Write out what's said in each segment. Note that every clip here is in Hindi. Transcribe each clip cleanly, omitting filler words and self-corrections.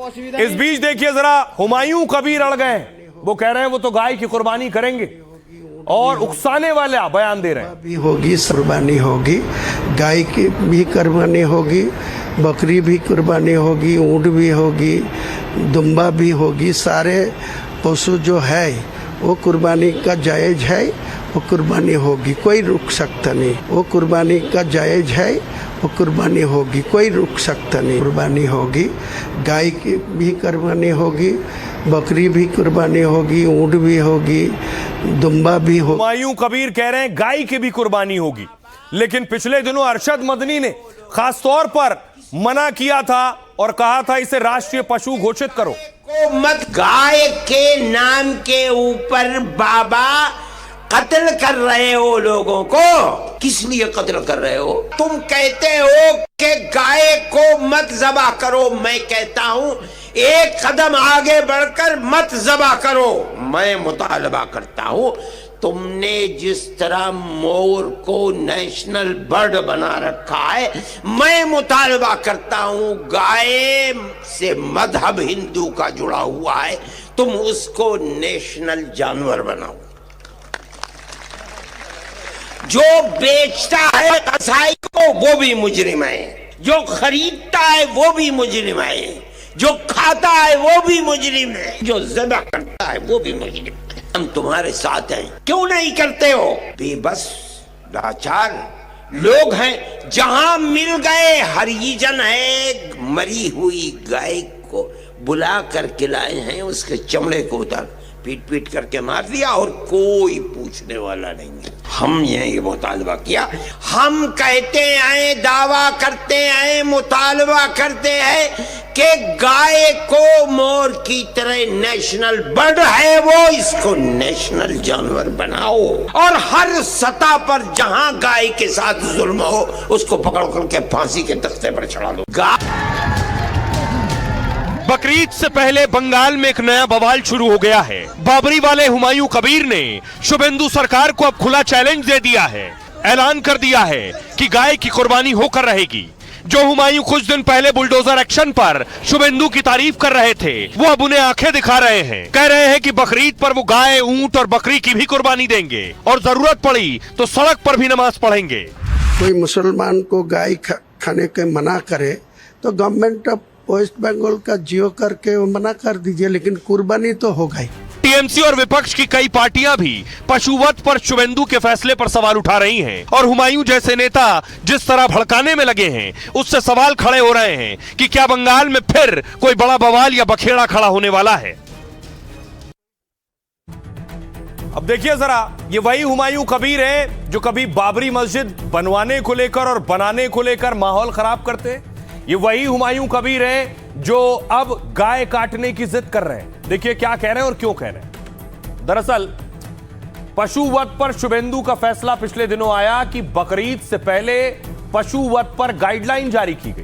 इस बीच देखिए जरा, हुमायूं कबीर अड़ गए। वो कह रहे हैं वो तो गाय की कुर्बानी करेंगे और उकसाने वाला बयान दे रहे हैं। भी होगी, कुर्बानी होगी, गाय की भी कुर्बानी होगी, बकरी भी कुर्बानी होगी, ऊँट भी होगी, दुम्बा भी होगी। सारे पशु जो है वो कुर्बानी का जायज़ है, वो कुर्बानी होगी, कोई रुक सकता नहीं। वो कुर्बानी का जायज़ है, वो कुर्बानी होगी, कोई रुक सकता नहीं। कुर्बानी होगी, गाय की भी कुर्बानी होगी, बकरी भी कुर्बानी होगी, ऊँट भी होगी, दुम्बा भी होगी। हुमायूं कबीर कह रहे हैं गाय की भी कुर्बानी होगी, लेकिन पिछले दिनों अरशद मदनी ने खास तौर पर मना किया था और कहा था इसे राष्ट्रीय पशु घोषित करो। मत गाय के नाम के ऊपर बाबा कत्ल कर रहे हो लोगों को। किस लिए कत्ल कर रहे हो? तुम कहते हो कि गाय को मत ज़बा करो, मैं कहता हूं एक कदम आगे बढ़कर मत ज़बा करो। मैं मुतालबा करता हूं, तुमने जिस तरह मोर को नेशनल बर्ड बना रखा है, मैं मुतालबा करता हूं गाय से मजहब हिंदू का जुड़ा हुआ है, तुम उसको नेशनल जानवर बनाओ। जो बेचता है कसाई को वो भी मुजरिम है, जो खरीदता है वो भी मुजरिम है, जो खाता है वो भी मुजरिम है, जो ज़िबा करता है वो भी मुजरिम है। हम तुम्हारे साथ हैं, क्यों नहीं करते हो? बेबस लाचार लोग हैं। जहां मिल गए हरिजन है, मरी हुई गाय को बुला कर खिलाए हैं, उसके चमड़े को उतार पीट पीट करके मार दिया और कोई पूछने वाला नहीं है। हम ये मुतालबा किया, हम कहते हैं, दावा करते हैं, मुतालबा करते हैं कि गाय को मोर की तरह नेशनल बर्ड है वो, इसको नेशनल जानवर बनाओ और हर सतह पर जहां गाय के साथ जुल्म हो उसको पकड़ करके फांसी के तख्ते पर चढ़ा दो। बकरीद से पहले बंगाल में एक नया बवाल शुरू हो गया है। बाबरी वाले हुमायूं कबीर ने शुभेंदु सरकार को अब खुला चैलेंज दे दिया है, ऐलान कर दिया है कि गाय की कुर्बानी होकर रहेगी। जो हुमायूं कुछ दिन पहले बुलडोजर एक्शन पर शुभेंदु की तारीफ कर रहे थे, वो अब उन्हें आंखें दिखा रहे हैं। कह रहे हैं कि बकरीद पर वो गाय, ऊंट और बकरी की भी कुर्बानी देंगे और जरूरत पड़ी तो सड़क पर भी नमाज पढ़ेंगे। कोई मुसलमान को गाय खाने के मना करे तो गवर्नमेंट ऑफ वेस्ट बंगाल का जियो करके मना कर दीजिए, लेकिन कुर्बानी तो होगा ही। टीएमसी और विपक्ष की कई पार्टियां भी पशुवध पर शुभेंदु के फैसले पर सवाल उठा रही हैं और हुमायूं जैसे नेता जिस तरह भड़काने में लगे हैं, उससे सवाल खड़े हो रहे हैं कि क्या बंगाल में फिर कोई बड़ा बवाल या बखेड़ा खड़ा होने वाला है। अब देखिए जरा, ये वही हुमायूं कबीर है जो कभी बाबरी मस्जिद बनवाने को लेकर और बनाने को लेकर माहौल खराब करते। ये वही हुमायूं कबीर है जो अब गाय काटने की जिद कर रहे हैं। देखिए क्या कह रहे हैं और क्यों कह रहे हैं। दरअसल पशुवध पर शुभेंदु का फैसला पिछले दिनों आया कि बकरीद से पहले पशुवध पर गाइडलाइन जारी की गई।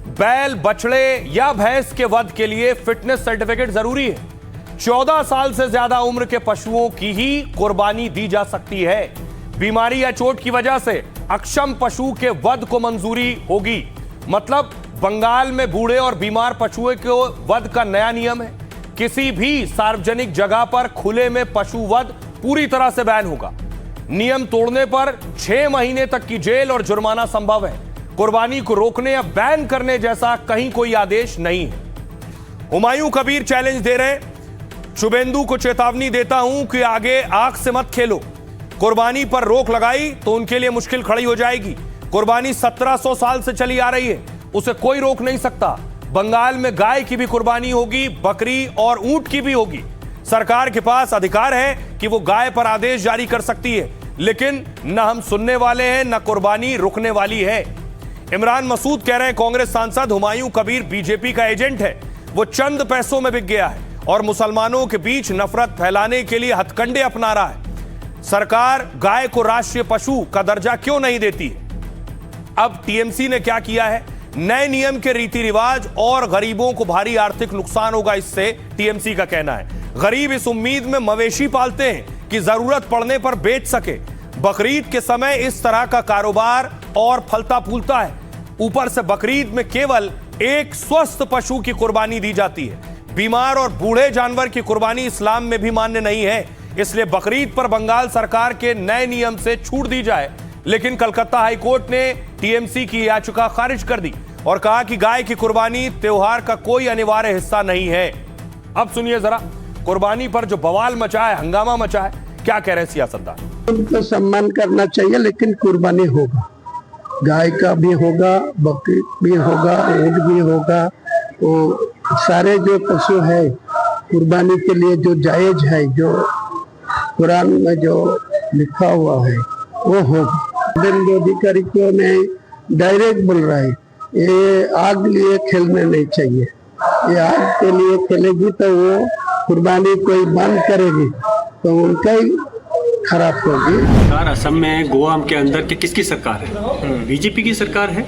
बैल, बछड़े या भैंस के वध के लिए फिटनेस सर्टिफिकेट जरूरी है। 14 साल से ज्यादा उम्र के पशुओं की ही कुर्बानी दी जा सकती है। बीमारी या चोट की वजह से अक्षम पशु के वध को मंजूरी होगी। मतलब बंगाल में बूढ़े और बीमार पशुओं के वध का नया नियम है। किसी भी सार्वजनिक जगह पर खुले में पशु वध पूरी तरह से बैन होगा। नियम तोड़ने पर 6 महीने तक की जेल और जुर्माना संभव है। कुर्बानी को रोकने या बैन करने जैसा कहीं कोई आदेश नहीं है। हुमायूं कबीर चैलेंज दे रहे हैं, शुभेंदु को चेतावनी देता हूं कि आगे आंख से मत खेलो। कुर्बानी पर रोक लगाई तो उनके लिए मुश्किल खड़ी हो जाएगी। कुर्बानी 1700 साल से चली आ रही है, उसे कोई रोक नहीं सकता। बंगाल में गाय की भी कुर्बानी होगी, बकरी और ऊंट की भी होगी। सरकार के पास अधिकार है कि वो गाय पर आदेश जारी कर सकती है, लेकिन न हम सुनने वाले हैं न कुर्बानी रुकने वाली है। इमरान मसूद कह रहे हैं कांग्रेस सांसद हुमायूं कबीर बीजेपी का एजेंट है, वो चंद पैसों में बिक गया है और मुसलमानों के बीच नफरत फैलाने के लिए हथकंडे अपना रहा है। सरकार गाय को राष्ट्रीय पशु का दर्जा क्यों नहीं देती है? अब टीएमसी ने क्या किया है, नए नियम के रीति रिवाज और गरीबों को भारी आर्थिक नुकसान होगा, इससे टीएमसी का कहना है। गरीब इस उम्मीद में मवेशी पालते हैं कि जरूरत पड़ने पर बेच सके। बकरीद के समय इस तरह का कारोबार और फलता फूलता है। ऊपर से बकरीद में केवल एक स्वस्थ पशु की कुर्बानी दी जाती है। बीमार और बूढ़े जानवर की कुर्बानी इस्लाम में भी मान्य नहीं है। इसलिए बकरीद पर बंगाल सरकार के नए नियम से छूट दी जाए, लेकिन कलकत्ता हाईकोर्ट ने टीएमसी की याचिका खारिज कर दी और कहा कि गाय की कुर्बानी त्योहार का कोई अनिवार्य हिस्सा नहीं है। अब सुनिए जरा, कुर्बानी पर जो बवाल मचा है, हंगामा मचा है, क्या कह रहे हैं सियासतदान। उनको सम्मान करना चाहिए, लेकिन कुर्बानी होगा, गाय का भी होगा, बकरी भी होगा, ऊँट भी होगा। तो सारे जो पशु है कुर्बानी के लिए जो जायज है, जो कुरान में जो लिखा हुआ है वो होगा। नरेंद्र अधिकारी को ने डायरेक्ट बोल रहा है, ये आग लिए खेलने नहीं चाहिए। ये आग के लिए खेलेगी तो वो कुर्बानी कोई बंद करेगी तो उनका ही खराब होगी। सरकार असम में गोवा के अंदर के किसकी सरकार है? बीजेपी की सरकार है।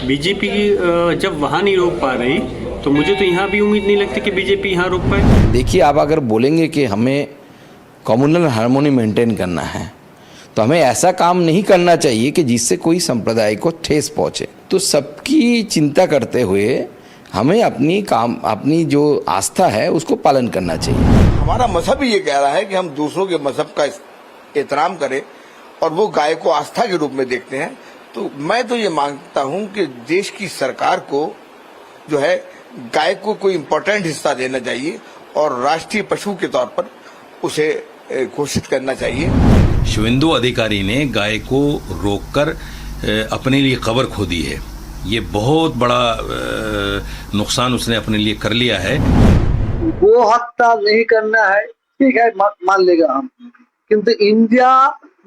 बीजेपी की जब वहाँ नहीं रोक पा रही तो मुझे तो यहाँ भी उम्मीद नहीं लगती कि बीजेपी यहाँ रोक पाए। देखिए, आप अगर बोलेंगे कि हमें कम्युनल हार्मोनी मेंटेन करना है तो हमें ऐसा काम नहीं करना चाहिए कि जिससे कोई संप्रदाय को ठेस पहुंचे। तो सबकी चिंता करते हुए हमें अपनी जो आस्था है उसको पालन करना चाहिए। हमारा मजहब ही ये कह रहा है कि हम दूसरों के मजहब का एहतराम करें और वो गाय को आस्था के रूप में देखते हैं। तो मैं तो ये मांगता हूं कि देश की सरकार को जो है गाय को कोई इम्पोर्टेंट हिस्सा देना चाहिए और राष्ट्रीय पशु के तौर पर उसे घोषित करना चाहिए। शुवेंदु अधिकारी ने गाय को रोककर अपने लिए कब्र खोदी है। ये बहुत बड़ा नुकसान उसने अपने लिए कर लिया है। गो हत्या नहीं करना है, ठीक है, मान लेगा हम, किंतु इंडिया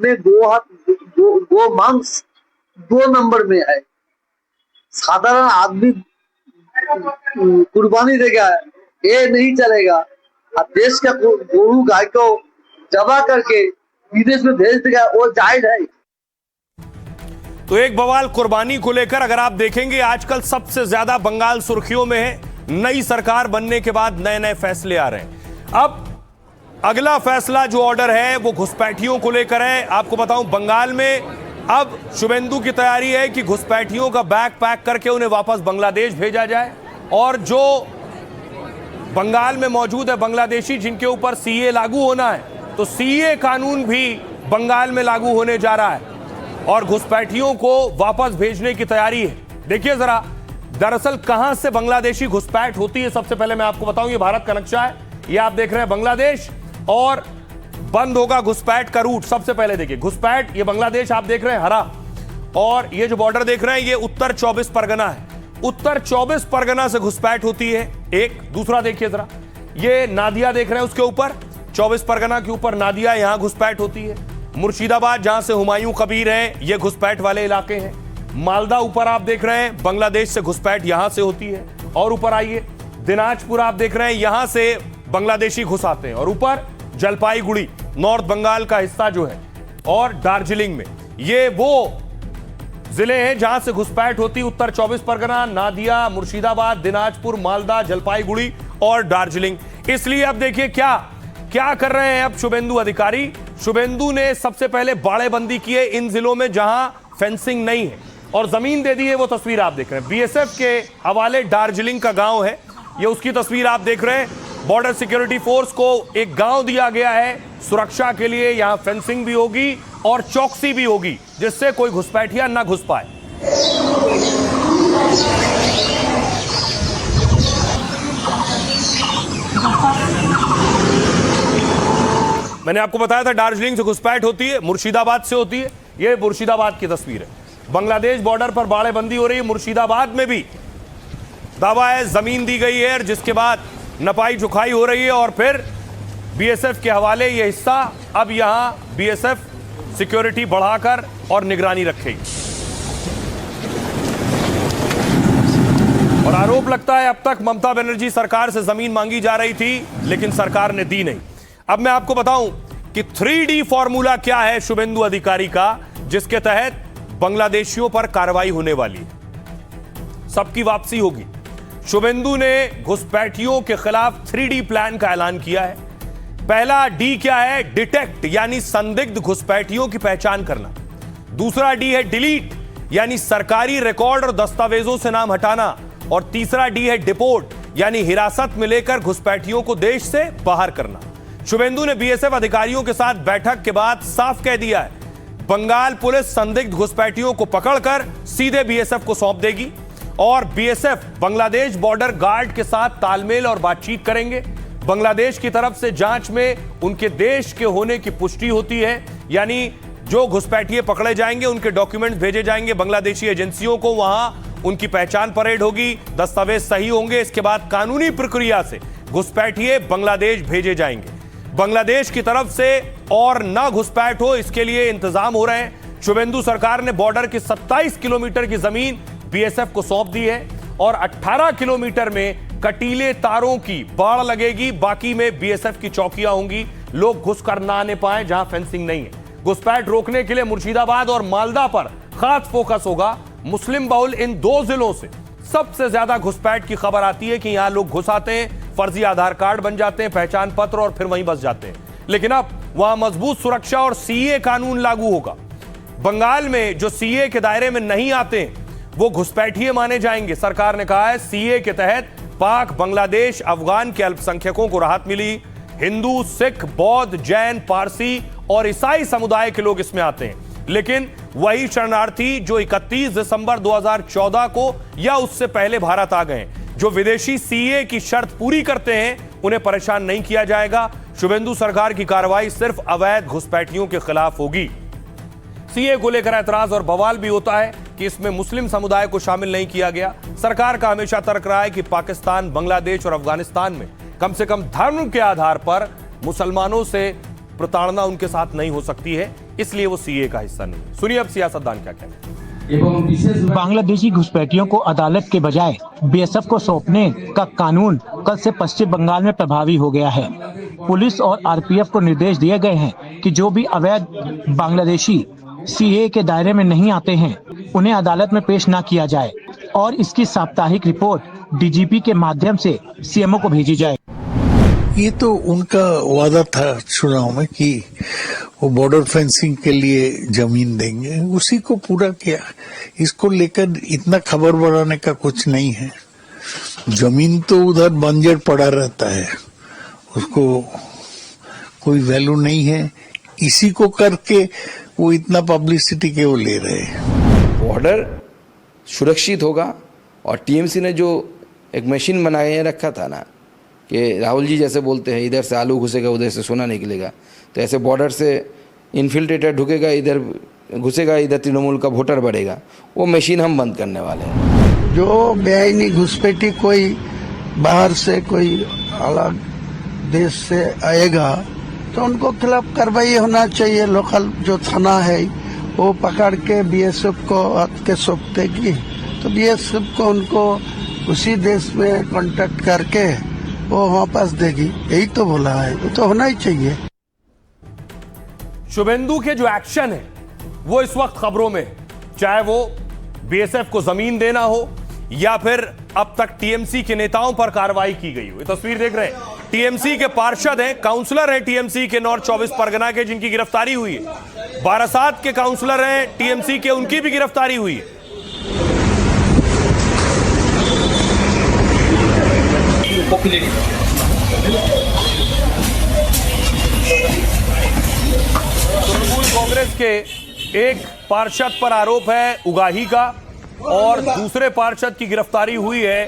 में गो मांस 2 नंबर में है। साधारण आदमी कुर्बानी देगा, ये नहीं चलेगा। अब देश का गोरू गाय को जबा करके विदेश में भेज देगा, वो जायज है। तो एक बवाल कुर्बानी को लेकर अगर आप देखेंगे, आजकल सबसे ज्यादा बंगाल सुर्खियों में है। नई सरकार बनने के बाद नए नए फैसले आ रहे हैं। अब अगला फैसला जो ऑर्डर है वो घुसपैठियों को लेकर है। आपको बताऊं, बंगाल में अब शुभेंदु की तैयारी है कि घुसपैठियों का बैग पैक करके उन्हें वापस बांग्लादेश भेजा जाए और जो बंगाल में मौजूद है बांग्लादेशी जिनके ऊपर सीए लागू होना है, तो सीए कानून भी बंगाल में लागू होने जा रहा है और घुसपैठियों को वापस भेजने की तैयारी है। देखिए जरा, दरअसल कहां से बांग्लादेशी घुसपैठ होती है, सबसे पहले मैं आपको बताऊं, ये भारत का नक्शा है, ये आप देख रहे हैं बांग्लादेश, और बंद होगा घुसपैठ का रूट। सबसे पहले देखिए घुसपैठ, ये बांग्लादेश आप देख रहे हैं हरा, और ये जो बॉर्डर देख रहे हैं ये उत्तर 24 परगना है। उत्तर 24 परगना से घुसपैठ होती है। एक दूसरा देखिए जरा, ये नादिया देख रहे हैं, उसके ऊपर 24 परगना के ऊपर नादिया, यहां घुसपैठ होती है। मुर्शिदाबाद जहां से हुमायूं कबीर हैं, ये घुसपैठ वाले इलाके हैं। मालदा ऊपर आप देख रहे हैं, बांग्लादेश से घुसपैठ यहां से होती है। और ऊपर आइए, दिनाजपुर आप देख रहे हैं, यहां से बांग्लादेशी घुस आते हैं। और ऊपर जलपाईगुड़ी नॉर्थ बंगाल का हिस्सा जो है, और दार्जिलिंग में, ये वो जिले हैं जहां से घुसपैठ होती। उत्तर 24 परगना, नादिया, मुर्शिदाबाद, दिनाजपुर, मालदा, जलपाईगुड़ी और दार्जिलिंग। इसलिए अब देखिए क्या कर रहे हैं अब शुभेंदु अधिकारी। शुभेंदु ने सबसे पहले बाड़ेबंदी की है इन जिलों में जहां फेंसिंग नहीं है, और जमीन दे दी है। वो तस्वीर आप देख रहे हैं, बीएसएफ के हवाले दार्जिलिंग का गांव है, ये उसकी तस्वीर आप देख रहे हैं। बॉर्डर सिक्योरिटी फोर्स को एक गांव दिया गया है सुरक्षा के लिए, यहां फेंसिंग भी होगी और चौकसी भी होगी, जिससे कोई घुसपैठिया ना घुस पाए। मैंने आपको बताया था दार्जिलिंग से घुसपैठ होती है, मुर्शिदाबाद से होती है। यह मुर्शिदाबाद की तस्वीर है। बांग्लादेश बॉर्डर पर बाड़ेबंदी हो रही है। मुर्शिदाबाद में भी दावा है जमीन दी गई है, जिसके बाद नपाई चुखाई हो रही है और फिर बीएसएफ के हवाले यह हिस्सा। अब यहां बीएसएफ सिक्योरिटी बढ़ाकर और निगरानी रखेगी। और आरोप लगता है अब तक ममता बनर्जी सरकार से जमीन मांगी जा रही थी, लेकिन सरकार ने दी नहीं। अब मैं आपको बताऊं कि 3D फॉर्मूला क्या है शुभेंदु अधिकारी का, जिसके तहत बांग्लादेशियों पर कार्रवाई होने वाली है, सबकी वापसी होगी। शुभेंदु ने घुसपैठियों के खिलाफ 3D प्लान का ऐलान किया है। पहला डी क्या है? डिटेक्ट, यानी संदिग्ध घुसपैठियों की पहचान करना। दूसरा डी है डिलीट, यानी सरकारी रिकॉर्ड और दस्तावेजों से नाम हटाना। और तीसरा डी है डिपोर्ट, यानी हिरासत में लेकर घुसपैठियों को देश से बाहर करना। शुभेंदु ने बीएसएफ अधिकारियों के साथ बैठक के बाद साफ कह दिया है, बंगाल पुलिस संदिग्ध घुसपैठियों को पकड़कर सीधे बीएसएफ को सौंप देगी और बीएसएफ बांग्लादेश बॉर्डर गार्ड के साथ तालमेल और बातचीत करेंगे। बांग्लादेश की तरफ से जांच में उनके देश के होने की पुष्टि होती है, यानी जो घुसपैठिए पकड़े जाएंगे उनके डॉक्यूमेंट्स भेजे जाएंगे बांग्लादेशी एजेंसियों को, वहां उनकी पहचान परेड होगी, दस्तावेज सही होंगे, इसके बाद कानूनी प्रक्रिया से घुसपैठिए बांग्लादेश भेजे जाएंगे। बांग्लादेश की तरफ से और ना घुसपैठ हो इसके लिए इंतजाम हो रहे हैं। शुभेंदु सरकार ने बॉर्डर की 27 किलोमीटर की जमीन बीएसएफ को सौंप दी है और 18 किलोमीटर में कटीले तारों की बाड़ लगेगी, बाकी में बीएसएफ की चौकियां होंगी, लोग घुस कर ना आने पाए जहां फेंसिंग नहीं है। घुसपैठ रोकने के लिए मुर्शिदाबाद और मालदा पर खास फोकस होगा। मुस्लिम बहुल इन दो जिलों से सबसे ज्यादा घुसपैठ की खबर आती है कि यहां लोग घुस आते हैं, फर्जी आधार कार्ड बन जाते हैं, पहचान पत्र और फिर वहीं बस जाते हैं। लेकिन अब वहां मजबूत सुरक्षा और सीए कानून लागू होगा। बंगाल में जो सीए के दायरे में नहीं आते वो घुसपैठिए माने जाएंगे। सरकार ने कहा है सीए के तहत पाक, बांग्लादेश, अफगान के अल्पसंख्यकों को राहत मिली। हिंदू, सिख, बौद्ध, जैन, पारसी और ईसाई समुदाय के लोग इसमें आते हैं। लेकिन वही शरणार्थी जो 31 दिसंबर 2014 को या उससे पहले भारत आ गए, जो विदेशी सीए की शर्त पूरी करते हैं, उन्हें परेशान नहीं किया जाएगा। शुभेंदु सरकार की कार्रवाई सिर्फ अवैध घुसपैठियों के खिलाफ होगी। सीए को लेकर ऐतराज और बवाल भी होता है कि इसमें मुस्लिम समुदाय को शामिल नहीं किया गया। सरकार का हमेशा तर्क रहा है कि पाकिस्तान, बांग्लादेश और अफगानिस्तान में कम से कम धर्म के आधार पर मुसलमानों से प्रताड़ना उनके साथ नहीं हो सकती है, इसलिए वो सीए का हिस्सा नहीं। सुनिए अब सियासतदान क्या कहते हैं। बांग्लादेशी घुसपैठियों को अदालत के बजाय बीएसएफ को सौंपने का कानून कल से पश्चिम बंगाल में प्रभावी हो गया है। पुलिस और आरपीएफ को निर्देश दिए गए हैं कि जो भी अवैध बांग्लादेशी सीए के दायरे में नहीं आते हैं उन्हें अदालत में पेश न किया जाए और इसकी साप्ताहिक रिपोर्ट डीजीपी के माध्यम से सीएमओ को भेजी जाए। ये तो उनका वादा था चुनाव में कि वो बॉर्डर फेंसिंग के लिए जमीन देंगे, उसी को पूरा किया। इसको लेकर इतना खबर बढ़ाने का कुछ नहीं है। जमीन तो उधर बंजर पड़ा रहता है, उसको कोई वैल्यू नहीं है। इसी को करके वो इतना पब्लिसिटी के वो ले रहे हैं। बॉर्डर सुरक्षित होगा और टीएमसी ने जो एक मशीन बनाए रखा था ना कि राहुल जी जैसे बोलते हैं इधर से आलू घुसेगा उधर से सोना निकलेगा, तो ऐसे बॉर्डर से इन्फिल्ट्रेटर ढुकेगा, इधर घुसेगा, इधर तृणमूल का वोटर बढ़ेगा। वो मशीन हम बंद करने वाले हैं। जो बेआईनी घुसपैठी कोई बाहर से कोई अलग देश से आएगा तो उनको खिलाफ कार्रवाई होना चाहिए। लोकल जो थाना है वो पकड़ के बीएसएफ को हाथ के सौंप देगी तो बीएसएफ को उनको उसी देश में कांटेक्ट करके वो वापस देगी। यही तो बोला है, वो तो होना ही चाहिए। शुभेंदु के जो एक्शन है वो इस वक्त खबरों में, चाहे वो बीएसएफ को जमीन देना हो या फिर अब तक टीएमसी के नेताओं पर कार्रवाई की गई हो। ये तस्वीर देख रहे हैं, टीएमसी के पार्षद हैं, काउंसलर हैं टीएमसी के नॉर्थ 24 परगना के, जिनकी गिरफ्तारी हुई है। बारासात के काउंसलर हैं टीएमसी के, उनकी भी गिरफ्तारी हुई है। तृणमूल कांग्रेस के एक पार्षद पर आरोप है उगाही का और दूसरे पार्षद की गिरफ्तारी हुई है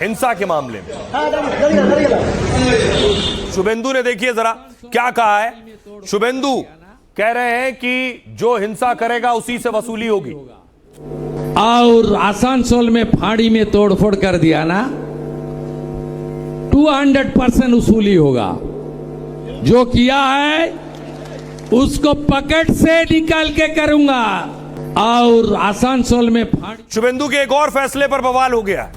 हिंसा के मामले में। शुभेंदु ने देखिए जरा क्या कहा है। शुभेंदु कह रहे हैं कि जो हिंसा करेगा उसी से वसूली होगी। और आसनसोल में फाड़ी में तोड़फोड़ कर दिया ना, 200% वसूली होगा। जो किया है उसको पकड़ से निकाल के करूंगा। और आसनसोल में फाड़ी। शुभेंदु के एक और फैसले पर बवाल हो गया।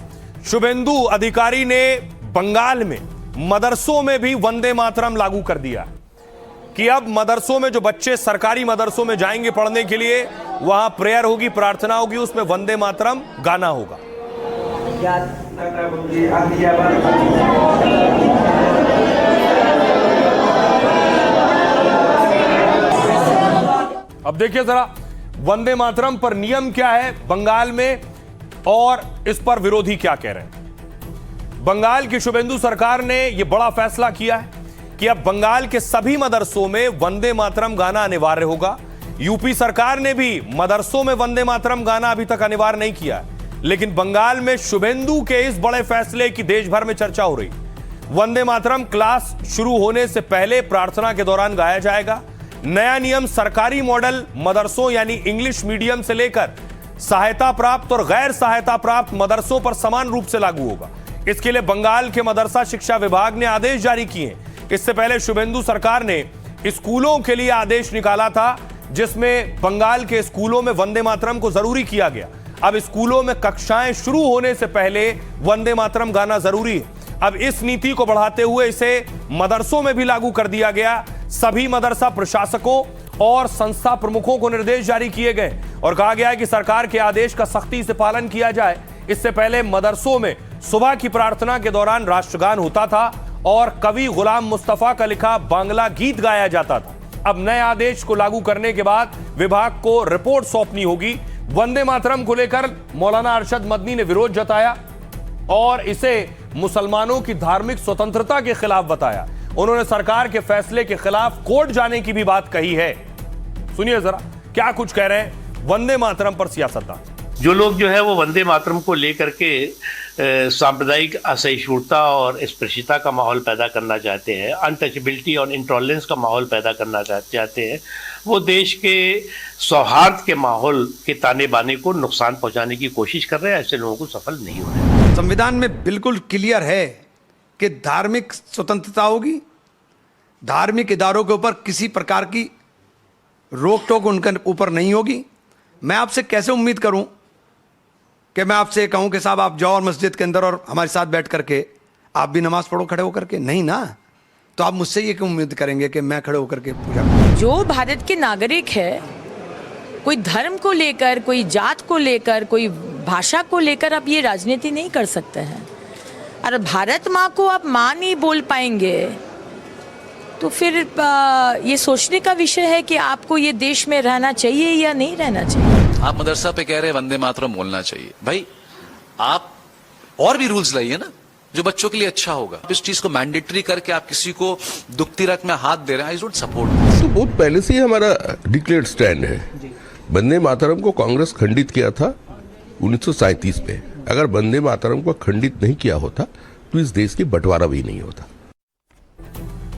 शुभेंदु अधिकारी ने बंगाल में मदरसों में भी वंदे मातरम लागू कर दिया कि अब मदरसों में जो बच्चे सरकारी मदरसों में जाएंगे पढ़ने के लिए, वहां प्रेयर होगी, प्रार्थना होगी, उसमें वंदे मातरम गाना होगा। अब देखिए जरा वंदे मातरम पर नियम क्या है बंगाल में और इस पर विरोधी क्या कह रहे हैं। बंगाल की शुभेंदु सरकार ने यह बड़ा फैसला किया है कि अब बंगाल के सभी मदरसों में वंदे मातरम गाना अनिवार्य होगा। यूपी सरकार ने भी मदरसों में वंदे मातरम गाना अभी तक अनिवार्य नहीं किया है, लेकिन बंगाल में शुभेंदु के इस बड़े फैसले की देश भर में चर्चा हो रही। वंदे मातरम क्लास शुरू होने से पहले प्रार्थना के दौरान गाया जाएगा। नया नियम सरकारी मॉडल मदरसों यानी इंग्लिश मीडियम से लेकर सहायता प्राप्त और गैर सहायता प्राप्त मदरसों पर समान रूप से लागू होगा। इसके लिए बंगाल के मदरसा शिक्षा विभाग ने आदेश जारी किए हैं। इससे पहले शुभेंदु सरकार ने स्कूलों के लिए आदेश निकाला था, जिसमें बंगाल के स्कूलों में वंदे मातरम को जरूरी किया गया। अब स्कूलों में कक्षाएं शुरू होने से पहले वंदे मातरम गाना जरूरी है। अब इस नीति को बढ़ाते हुए इसे मदरसों में भी लागू कर दिया गया। सभी मदरसा प्रशासकों और संस्था प्रमुखों को निर्देश जारी किए गए और कहा गया है कि सरकार के आदेश का सख्ती से पालन किया जाए। इससे पहले मदरसों में सुबह की प्रार्थना के दौरान राष्ट्रगान होता था और कवि गुलाम मुस्तफा का लिखा बांग्ला गीत गाया जाता था। अब नए आदेश को लागू करने के बाद विभाग को रिपोर्ट सौंपनी होगी। वंदे मातरम को लेकर मौलाना अरशद मदनी ने विरोध जताया और इसे मुसलमानों की धार्मिक स्वतंत्रता के खिलाफ बताया। उन्होंने सरकार के फैसले के खिलाफ कोर्ट जाने की भी बात कही है। सुनिए जरा क्या कुछ कह रहे हैं वंदे मातरम पर सियासतदान। जो लोग जो है वो वंदे मातरम को लेकर के सांप्रदायिक असहिष्णुता और स्पृश्यता का माहौल पैदा करना चाहते हैं, अनटचेबिलिटी और इंटॉलरेंस का माहौल पैदा करना चाहते हैं, वो देश के सौहार्द के माहौल के ताने बाने को नुकसान पहुंचाने की कोशिश कर रहे हैं। ऐसे लोगों को सफल नहीं हो रहे। संविधान में बिल्कुल क्लियर है कि धार्मिक स्वतंत्रता होगी, धार्मिक इदारों के ऊपर किसी प्रकार की रोक टोक उनके ऊपर नहीं होगी। मैं आपसे कैसे उम्मीद करूं कि मैं आपसे कहूं कि साहब आप जाओ और मस्जिद के अंदर और हमारे साथ बैठ करके आप भी नमाज पढ़ो खड़े होकर के? नहीं ना। तो आप मुझसे ये क्यों उम्मीद करेंगे कि मैं खड़े होकर के पूजा करूं? जो भारत के नागरिक है, कोई धर्म को लेकर, कोई जात को लेकर, कोई भाषा को लेकर आप ये राजनीति नहीं कर सकते हैं। और भारत माँ को आप माँ नहीं बोल पाएंगे तो फिर ये सोचने का विषय है कि आपको ये देश में रहना चाहिए या नहीं रहना चाहिए। आप मदरसा पे कह रहे हैं वंदे मातरम बोलना चाहिए, भाई आप और भी रूल्स लाइए ना जो बच्चों के लिए अच्छा होगा। इस चीज को मैंडेटरी करके आप किसी को दुखती रख में हाथ दे रहे हैं, आई डोंट सपोर्ट। तो बहुत पहले से ही हमारा डिक्लेयर्ड स्टैंड है। वंदे मातरम को कांग्रेस खंडित किया था 1937 में। अगर वंदे मातरम को खंडित नहीं किया होता तो इस देश की बंटवारा भी नहीं होता।